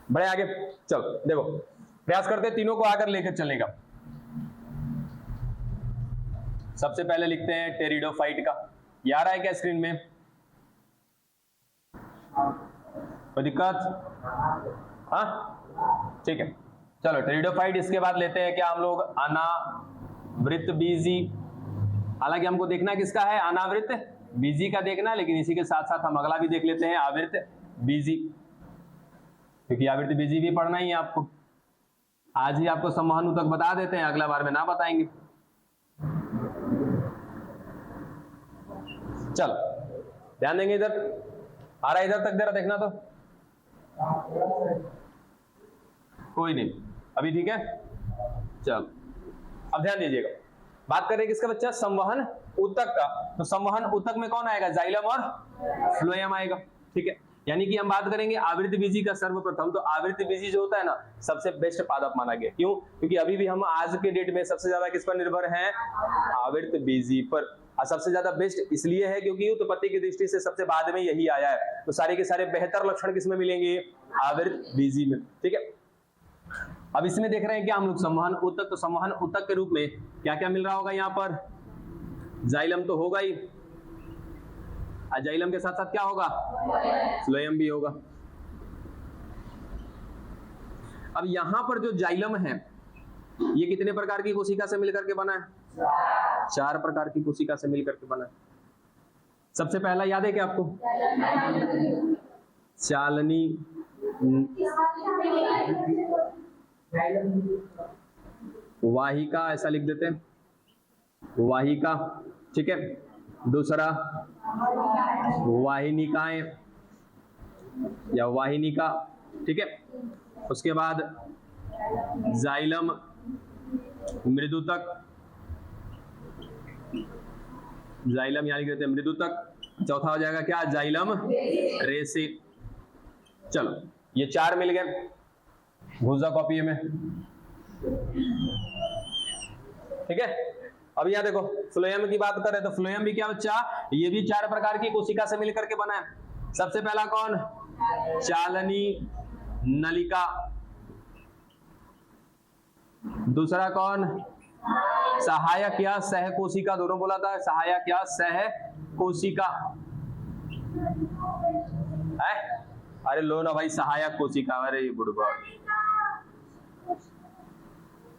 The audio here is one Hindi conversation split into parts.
बढ़े आगे, चलो देखो प्रयास करते हैं तीनों को आकर लेकर चलने का। सबसे पहले लिखते हैं टेरिडोफाइट का, ये आ रहा है क्या स्क्रीन में? कोई दिक्कत? हाँ ठीक है, चलो टेरिडोफाइट। इसके बाद लेते हैं क्या हम लोग, अनावृतबीजी। हालांकि हमको देखना किसका है, अनावृत बीजी का देखना, लेकिन इसी के साथ साथ हम अगला भी देख लेते हैं, आवृत बीजी, क्योंकि आवृत बीजी भी पढ़ना ही है आपको। आज ही आपको संवहन तक बता देते हैं, अगला बार में ना बताएंगे। चलो ध्यान देंगे, इधर आ रहा है, इधर तक जरा देखना तो। कोई नहीं अभी, ठीक है। चलो अब ध्यान दीजिएगा, बात करें किसका बच्चा, संवहन ऊतक का। तो संवहन ऊतक में कौन आएगा, जाइलम और फ्लोएम आएगा, ठीक है। यानी कि हम बात करेंगे आवृत बीजी का सर्वप्रथम। तो आवृत बीजी जो होता है ना, सबसे बेस्ट पादप माना गया। क्यों? क्योंकि अभी भी हम आज के डेट में सबसे ज्यादा किस पर निर्भर हैं, आवृत बीजी पर। और सबसे ज्यादा बेस्ट इसलिए है क्योंकि उत्पत्ति की दृष्टि से सबसे बाद में यही आया है। तो सारे के सारे बेहतर लक्षण किसमें मिलेंगे, आवृत बीजी में, ठीक है। अब इसमें देख रहे हैं क्या हम लोग, संवहन ऊतक। तो संवहन ऊतक के रूप में क्या क्या मिल रहा होगा यहाँ पर, जाइलम तो होगा ही, जाइलम के साथ साथ क्या होगा, फ्लोएम भी होगा। अब यहां पर जो जाइलम है, ये कितने प्रकार की कोशिका से मिलकर के बना है, 4 प्रकार की कोशिका से मिलकर के बना है। सबसे पहला याद है क्या आपको, चालनी वाहिका, ऐसा लिख देते हैं, वाहिका, ठीक है। दूसरा वाहिनिकाएं या वाहिनिका, ठीक है। उसके बाद जाइलम मृदुतक, जाइलम यानी कहते हैं मृदुतक। चौथा हो जाएगा क्या, जाइलम रेसे। चलो ये 4 मिल गए, भूजा कॉपी में, ठीक है। अब यहाँ देखो फ्लोएम की बात करें तो फ्लोएम भी क्या बच्चा, ये भी 4 प्रकार की कोशिका से मिलकर के बना है। सबसे पहला कौन, चालनी नलिका। दूसरा कौन, सहायक या सह कोशिका, दोनों बोला था, सहायक या सह कोशिका है। अरे लो ना भाई, सहायक कोशिका, अरे ये बुढ़वा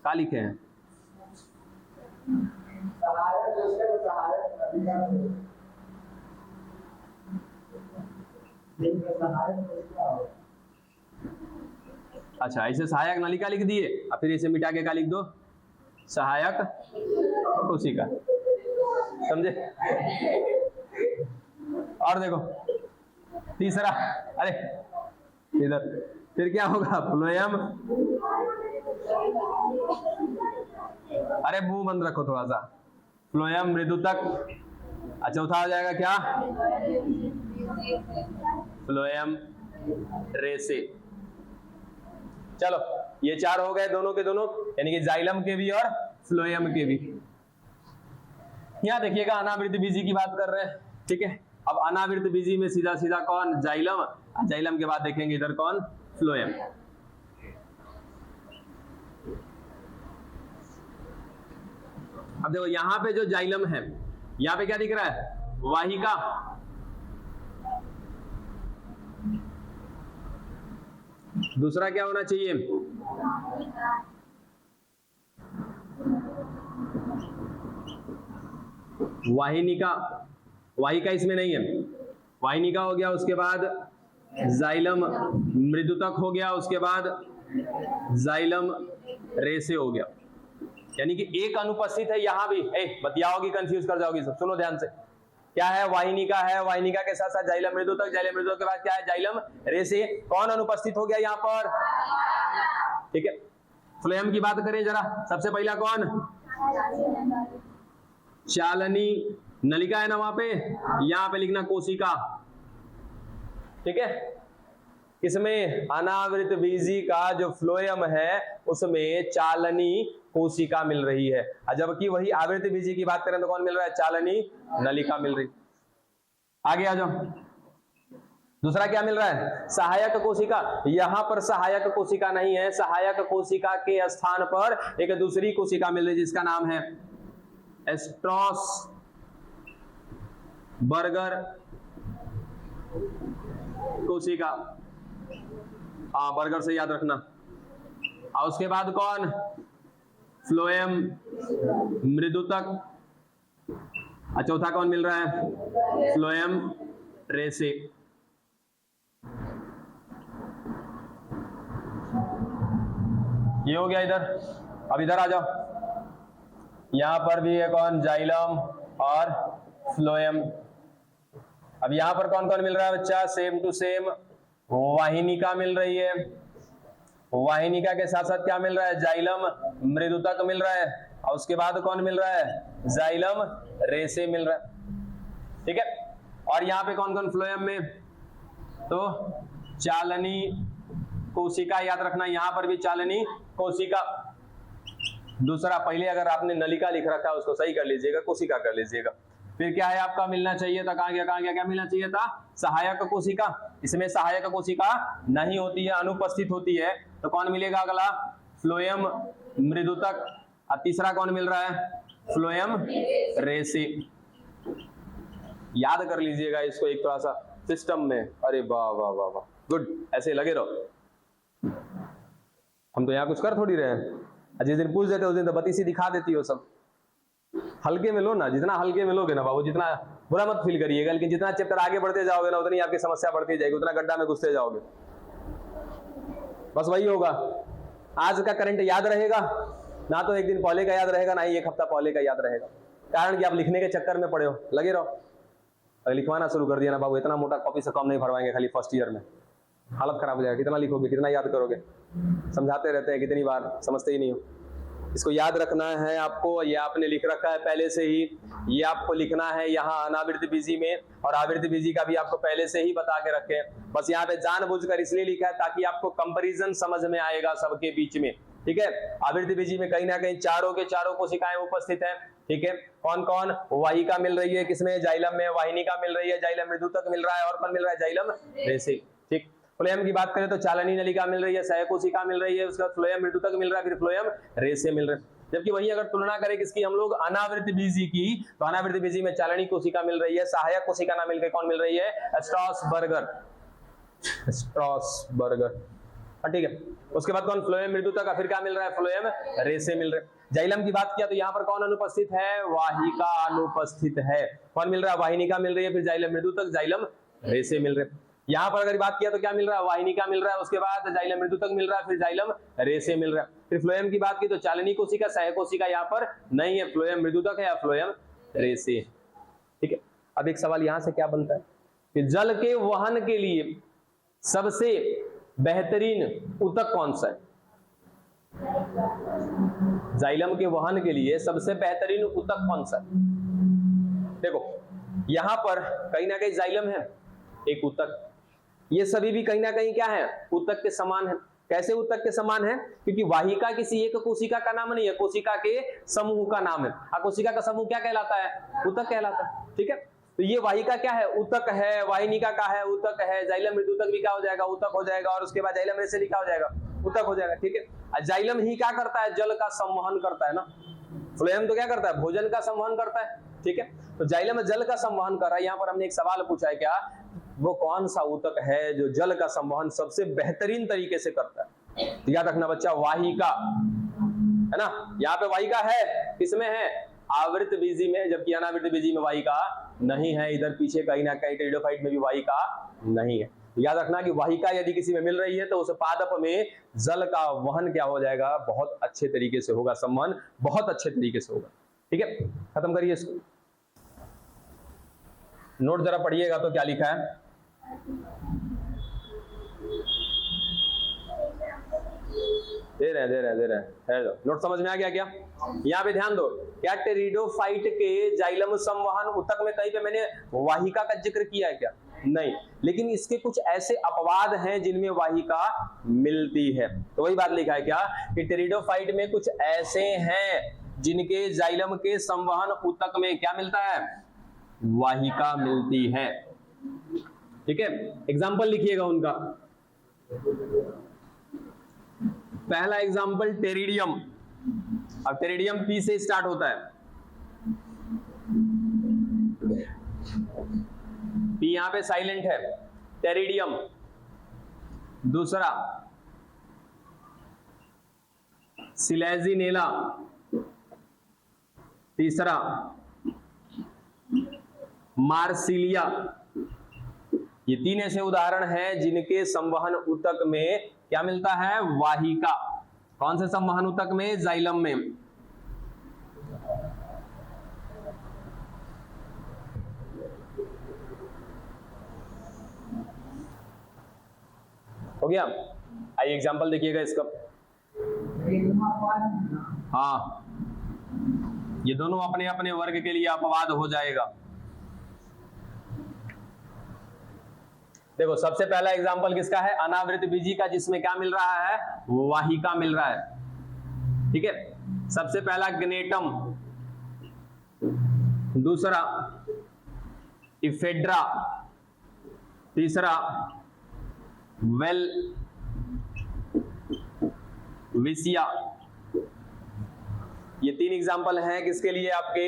क्या लिखे हैं, अच्छा ऐसे सहायक नलिका लिख दिए, और फिर इसे मिटा के क्या लिख दो, सहायक कोशिका, समझे। और देखो तीसरा, अरे इधर फिर क्या होगा, फ्लोएम, अरे मुंह बंद रखो थोड़ा सा, फ्लोएम मृदुतक। चौथा हो जाएगा क्या, फ्लोएम रेसे। चलो ये 4 हो गए दोनों के दोनों, यानी कि जाइलम के भी और फ्लोएम के भी। यहां देखिएगा अनावृत बीजी की बात कर रहे हैं, ठीक है। अब अनावृत बीजी में सीधा सीधा कौन, जाइलम, जाइलम के बाद देखेंगे इधर कौन, फ्लोएम। अब देखो यहां पे जो जाइलम है, यहां पे क्या दिख रहा है, वाहिका। दूसरा क्या होना चाहिए, वाहिनिका। वाहिका इसमें नहीं है, वाहिनिका हो गया। उसके बाद जाइलम मृदुतक हो गया, उसके बाद जाइलम रेसे हो गया। यानी कि एक अनुपस्थित है यहां भी, बतियाओगी कंफ्यूज कर जाओगी सब, सुनो ध्यान से। क्या है, वाहिनिका है, वाहिनिका के साथ साथ जाइलम मृदुतक, जाइलम मृदुतक के बाद क्या है, जाइलम रेसे। कौन अनुपस्थित हो गया यहाँ पर, ठीक है। फ्लोएम की बात करें जरा, सबसे पहला कौन, चालनी नलिका है ना वहां पे, यहां पे लिखना कोशिका, ठीक है। इसमें अनावृत बीजी का जो फ्लोएम है उसमें चालनी कोशिका मिल रही है, जबकि वही आवृत बीजी की बात करें तो कौन मिल रहा है, चालनी नलिका मिल रही। आगे आ जाओ, दूसरा क्या मिल रहा है, सहायक कोशिका। यहां पर सहायक कोशिका नहीं है, सहायक कोशिका के स्थान पर एक दूसरी कोशिका मिल रही है जिसका नाम है स्ट्रॉसबर्गर कोशिका। बर्गर से याद रखना। और उसके बाद कौन, फ्लोएम मृदुतक। चौथा कौन मिल रहा है, फ्लोएम रेसे। ये हो गया इधर। अब इधर आ जाओ, यहां पर भी है कौन, जाइलम और फ्लोएम। अब यहां पर कौन कौन मिल रहा है बच्चा, सेम टू सेम वाहिनिका मिल रही है। वाहिनिका के साथ साथ क्या मिल रहा है, जाइलम मृदुतक मिल रहा है। और उसके बाद कौन मिल रहा है, जाइलम रेसे मिल रहा है। ठीक है, और यहाँ पे कौन कौन फ्लोएम में, तो चालनी कोशिका याद रखना, यहां पर भी चालनी कोशिका। दूसरा, पहले अगर आपने नलिका लिख रखा है उसको सही कर लीजिएगा, कोशिका कर लीजिएगा। फिर क्या है आपका मिलना चाहिए था, कहां गया कहां गया, क्या मिलना चाहिए था, सहायक कोशिका। इसमें सहायक कोशिका नहीं होती है, अनुपस्थित होती है। तो कौन मिलेगा अगला, फ्लोएम मृदुतक। और तीसरा कौन मिल रहा है, फ्लोएम रेसे। याद कर लीजिएगा इसको एक थोड़ा सा सिस्टम में। अरे वाह वाह वाह वाह, गुड, ऐसे लगे रहो। हम तो यहाँ कुछ कर थोड़ी रहे हैं, जिस दिन पूछ देते उस दिन तो बत्तीसी दिखा देती हो सब। हल्के में लो ना, जितना हल्के में लोगे ना बाबू, जितना बुरा मत फील करिएगा, लेकिन जितना चैप्टर आगे बढ़ते जाओगे ना उतनी आपकी समस्या बढ़ती जाएगी, उतना गड्ढा में घुसते जाओगे। बस वही होगा। आज का करंट याद रहेगा ना, तो एक दिन पहले का याद रहेगा, ना ही एक हफ्ता पहले का याद रहेगा। कारण कि आप लिखने के चक्कर में पड़े हो, लगे रहो। अगर लिखवाना शुरू कर दिया ना बाबू, इतना मोटा कॉपी से कम नहीं भरवाएंगे खाली फर्स्ट ईयर में, हालत खराब हो जाएगी। कितना लिखोगे, कितना याद करोगे, समझाते रहते हैं कितनी बार, समझते ही नहीं हो। इसको याद रखना है आपको, ये आपने लिख रखा है पहले से ही, ये आपको लिखना है यहाँ अनावृत बीजी में, और आवृत बीजी का भी आपको पहले से ही बता के रखे। बस यहाँ पे जानबूझकर इसलिए लिखा है ताकि आपको कंपैरिजन समझ में आएगा सबके बीच में। ठीक है, आवृत बीजी में कहीं ना कहीं चारों के चारों कोशिकाएं उपस्थित है। ठीक है, कौन कौन, वाहिका मिल रही है किसमें, जाइलम में, वाहिनिका मिल रही है, जाइलम मृदुतक मिल रहा है, और कौन मिल रहा है, जाइलम रेसे। ठीक, फ्लोएम की बात करें तो चालनी नलिका मिल रही है, सहायक कोशिका मिल रही है, उसका फ्लोएम मृदुतक मिल रहा है, फिर फ्लोएम रेसे मिल रहे हैं। जबकि वही अगर तुलना करें किसकी हम लोग, अनावृत बीजी की, तो अनावृत बीजी में चालनी कोशिका मिल रही है, सहायक कोशिका ना मिलकर कौन मिल रही है, स्ट्रॉसबर्गर। स्ट्रॉसबर्गर, ठीक है। उसके बाद कौन, फ्लोएम मृदुतक का, फिर क्या मिल रहा है, फ्लोएम रेसे मिल रहे हैं। जाइलम की बात किया तो यहाँ पर कौन अनुपस्थित है, वाहिका अनुपस्थित है। कौन मिल रहा है, वाहिनिका मिल रही है, फिर जाइलम मृदुतक, जाइलम रेसे मिल रहे हैं। यहाँ पर अगर बात किया तो क्या मिल रहा है, वाहिनिका मिल रहा है, उसके बाद जाइलम मृदुतक मिल रहा है, फिर जाइलम रेसे मिल रहा है। फिर फ्लोएम की बात की तो चालनी कोशिका, सहायक कोशिका यहाँ पर नहीं है, फ्लोएम मृदुतक है या फ्लोएम रेसे। ठीक है, अब एक सवाल यहाँ से क्या बनता है कि जल के वहन के लिए सबसे बेहतरीन ऊतक कौन सा है। जाइलम के वहन के लिए सबसे बेहतरीन ऊतक कौन सा है। देखो यहां पर कहीं ना कहीं जाइलम है एक ऊतक, ये सभी भी कहीं ना कहीं क्या है, ऊतक के समान है। कैसे ऊतक के समान है, क्योंकि वाहिका किसी एक कोशिका का नाम नहीं है, कोशिका के समूह का नाम है। कोशिका का समूह क्या कहलाता है, ऊतक कहलाता है। ठीक है, तो ये वाहिका क्या है, ऊतक है, वाहिनिका का है, ऊतक है, जाइलम मृदुतक भी क्या हो जाएगा, ऊतक हो जाएगा, और उसके बाद जाइलम रेसे भी क्या हो जाएगा, ऊतक हो जाएगा। ठीक है, जाइलम ही क्या करता है, जल का संवहन करता है ना। फ्लोएम तो क्या करता है, भोजन का संवहन करता है। ठीक है, तो जाइलम जल का संवहन कर रहा है। यहाँ पर हमने एक सवाल पूछा है, क्या वो कौन सा ऊतक है जो जल का संवहन सबसे बेहतरीन तरीके से करता है। याद रखना बच्चा, वाहिका है ना, यहाँ पे वाहिका है, किसमें है, आवृत बीजी में, जबकि अनावृत बीजी में वाहिका नहीं है। इधर पीछे कहीं ना कहीं टेरिडोफाइट में भी वाहिका नहीं है। याद रखना कि वाहिका यदि किसी में मिल रही है तो उस पादप में जल का वहन क्या हो जाएगा, बहुत अच्छे तरीके से होगा, संवहन बहुत अच्छे तरीके से होगा। ठीक है, खत्म करिए इसको। नोट जरा पढ़िएगा तो क्या लिखा है, दे रहे हैं। नोट समझ में आ गया क्या। यहाँ पे ध्यान दो, क्या टेरिडोफाइट के जाइलम संवहन ऊतक में कहीं पे मैंने वाहिका का जिक्र किया है क्या, नहीं, लेकिन इसके कुछ ऐसे अपवाद हैं जिनमें वाहिका मिलती है। तो वही बात लिखा है क्या कि टेरिडोफाइट में कुछ ऐसे हैं जिनके जाइलम के संवहन ऊतक में क्या मिलता है, वाहिका मिलती है। ठीक है, एग्जाम्पल लिखिएगा उनका। पहला एग्जाम्पल टेरिडियम। अब टेरिडियम पी से स्टार्ट होता है, पी यहां पे साइलेंट है, टेरिडियम। दूसरा सिलेजिनेला। तीसरा मार्सिलिया। ये तीन ऐसे उदाहरण हैं जिनके संवहन ऊतक में क्या मिलता है? वाहिका। कौन से संवहन ऊतक में? जाइलम में। हो गया? आइए एग्जांपल देखिएगा इसका। हाँ, ये दोनों अपने अपने वर्ग के लिए अपवाद हो जाएगा। देखो, सबसे पहला एग्जांपल किसका है? अनावृत बीजी का, जिसमें क्या मिल रहा है? वाहिका मिल रहा है। ठीक है, सबसे पहला ग्नेटम, दूसरा इफेड्रा, तीसरा वेल विसिया। ये तीन एग्जांपल हैं किसके लिए? आपके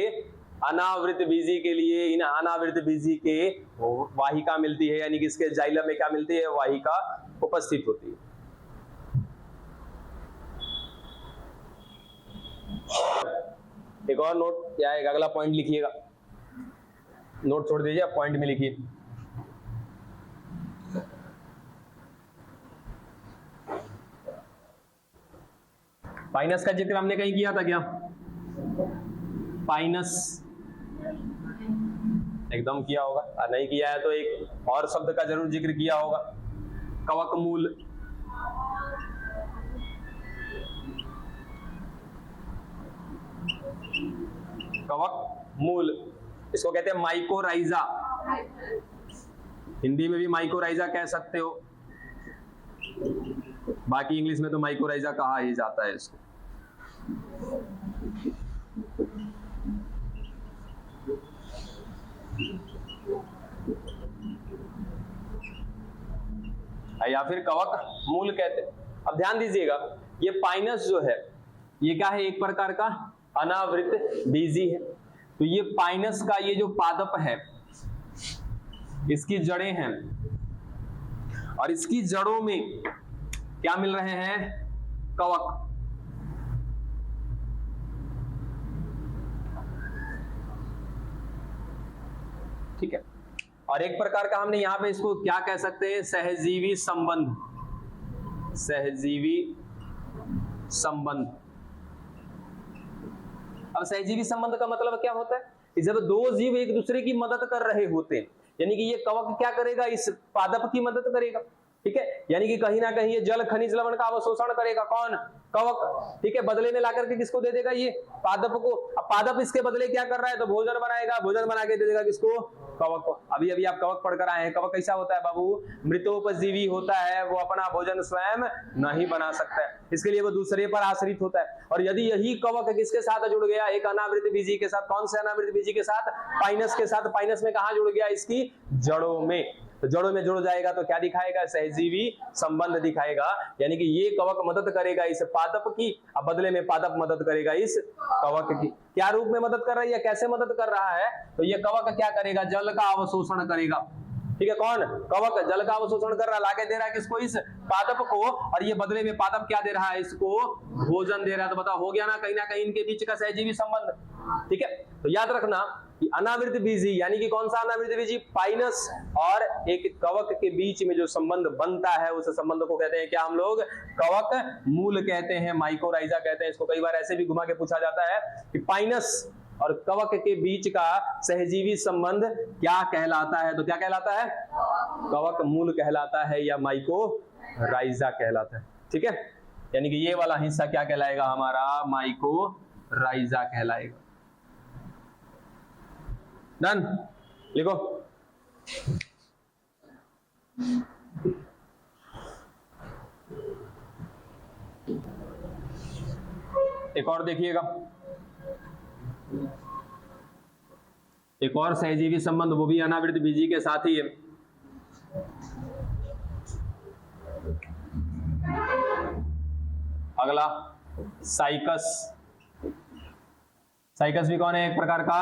अनावृत बीजी के लिए। इन अनावृत बीजी के वाहिका मिलती है, यानी कि इसके जाइलम में क्या मिलती है? वाहिका उपस्थित होती है। एक और नोट क्या है? अगला पॉइंट लिखिएगा, नोट छोड़ दीजिए, पॉइंट में लिखिए। पाइनस का जिक्र हमने कहीं किया था क्या? पाइनस एकदम किया होगा, नहीं किया है तो एक और शब्द का जरूर जिक्र किया होगा, कवक मूल। कवक मूल, इसको कहते हैं माइकोराइजा। हिंदी में भी माइकोराइजा कह सकते हो, बाकी इंग्लिश में तो माइकोराइजा कहा ही जाता है इसको। या फिर कवक मूल कहते हैं। अब ध्यान दीजिएगा, ये पाइनस जो है ये क्या है? एक प्रकार का अनावृत बीजी है। तो ये पाइनस का ये जो पादप है, इसकी जड़ें हैं, और इसकी जड़ों में क्या मिल रहे हैं? कवक। ठीक है, और एक प्रकार का हमने यहां पे इसको क्या कह सकते हैं? सहजीवी संबंध। सहजीवी संबंध। अब सहजीवी संबंध का मतलब क्या होता है? कि जब दो जीव एक दूसरे की मदद कर रहे होते हैं, यानी कि ये कवक क्या करेगा? इस पादप की मदद करेगा। ठीक है, यानी कि कहीं ना कहीं ये जल खनिज लवण का अवशोषण करेगा। कौन? कवक। ठीक है, बदले में लाकर के किसको दे देगा? ये पादप को। अब पादप इसके बदले क्या कर रहा है? तो भोजन बनाएगा, भोजन बना के दे देगा किसको? कवक को। अभी अभी आप कवक पढ़कर आए हैं। कवक कैसा होता है बाबू? मृतोपजीवी होता है, वो अपना भोजन स्वयं नहीं बना सकता है, इसके लिए वो दूसरे पर आश्रित होता है। और यदि यही कवक किसके साथ जुड़ गया? एक अनावृत बीजी के साथ। कौन से अनावृत बीजी के साथ? पाइनस के साथ। पाइनस में कहां जुड़ गया? इसकी जड़ों में। तो जड़ों में जुड़ जाएगा तो क्या दिखाएगा? सहजीवी संबंध दिखाएगा, यानी कि ये कवक मदद करेगा इस पादप की, अब बदले में पादप मदद करेगा इस कवक की। क्या रूप में मदद कर रही है? कैसे मदद कर रहा है? तो ये कवक क्या करेगा? जल का अवशोषण करेगा। ठीक है, कौन? कवक जल का अवशोषण कर रहा है, लाके दे रहा है किसको? इस पादप को, और ये बदले में पादप क्या दे रहा है? इसको भोजन दे रहा है। तो बताओ, हो गया ना कहीं इनके बीच का सहजीवी संबंध। ठीक है, तो याद रखना कि अनावृत बीजी यानी कि कौन सा अनावृत बीजी? पाइनस और एक कवक के बीच में जो संबंध बनता है उस संबंध को कहते हैं क्या हम लोग? कवक मूल कहते हैं, माइकोराइजा कहते हैं इसको। कई बार ऐसे भी घुमा के पूछा जाता है कि पाइनस और कवक के बीच का सहजीवी संबंध क्या कहलाता है? तो क्या कहलाता है? कवक मूल कहलाता है या माइकोराइजा कहलाता है। ठीक है, यानी कि ये वाला हिस्सा क्या कहलाएगा? हमारा माइकोराइजा कहलाएगा। डन, लिखो। एक और देखिएगा, एक और सहजीवी संबंध, वो भी अनावृत बीजी के साथ ही है। अगला साइकस, साइकस भी कौन है, एक प्रकार का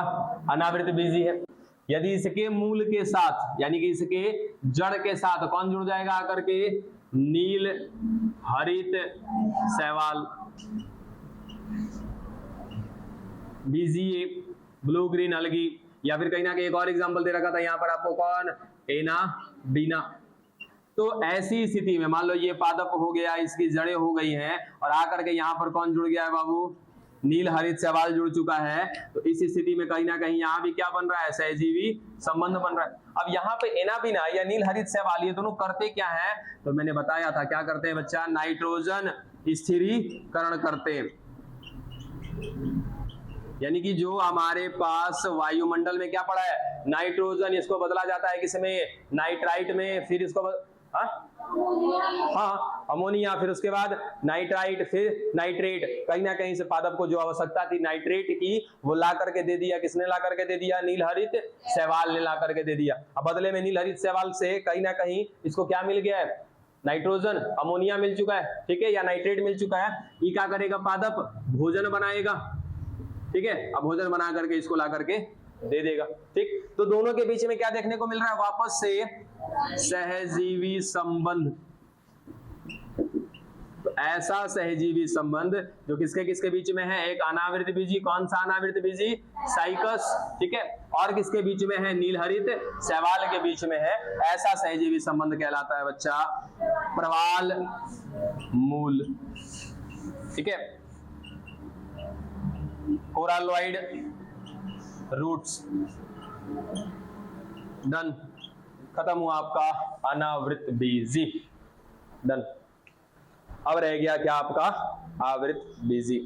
अनावृत बीजी है। यदि इसके मूल के साथ यानी कि इसके जड़ के साथ कौन जुड़ जाएगा आकर के, नील हरित शैवाल, बीजीए, ब्लू ग्रीन अलगी, या फिर कहीं ना कहीं एक और एग्जांपल दे रखा था यहाँ पर आपको, कौन, एनाबीना। तो ऐसी स्थिति में मान लो ये पादप हो गया, इसकी जड़ें हो गई हैं और आकर के यहाँ पर कौन जुड़ गया है बाबू, नील हरित शैवाल जुड़ चुका है। तो इस स्थिति में कहीं ना कहीं यहाँ भी क्या बन रहा है, सहजीवी संबंध बन रहा है। अब यहाँ पे एनाबीना या नील हरित शैवाल ये दोनों करते क्या है, तो मैंने बताया था क्या करते हैं बच्चा, नाइट्रोजन स्थिरीकरण करते हैं। यानी कि जो हमारे पास वायुमंडल में क्या पड़ा है, नाइट्रोजन, इसको बदला जाता है किसमें, नाइट्राइट में, फिर इसको हाँ अमोनिया, फिर उसके बाद नाइट्राइट, फिर नाइट्रेट। कहीं ना कहीं से पादप को जो आवश्यकता थी नाइट्रेट की वो ला करके दे दिया, किसने ला करके दे दिया, नील हरित शैवाल ने ला करके दे दिया। अब बदले में नील हरित शैवाल से कहीं ना कहीं इसको क्या मिल गया है, नाइट्रोजन, अमोनिया मिल चुका है, ठीक है, या नाइट्रेट मिल चुका है। ये क्या करेगा, पादप भोजन बनाएगा, ठीक है। अब भोजन बना करके इसको ला करके दे देगा, ठीक। तो दोनों के बीच में क्या देखने को मिल रहा है, वापस से सहजीवी संबंध। तो ऐसा सहजीवी संबंध जो किसके किसके बीच में है, एक अनावृत बीजी, कौन सा अनावृत बीजी, साइकस, ठीक है, और किसके बीच में है, नील हरित शैवाल के बीच में है। ऐसा सहजीवी संबंध कहलाता है बच्चा प्रवाल मूल, ठीक है। कोरालॉइड रूट्स, डन, खत्म हुआ आपका अनावृत बीजी, डन। अब रह गया क्या आपका आवृत बीजी।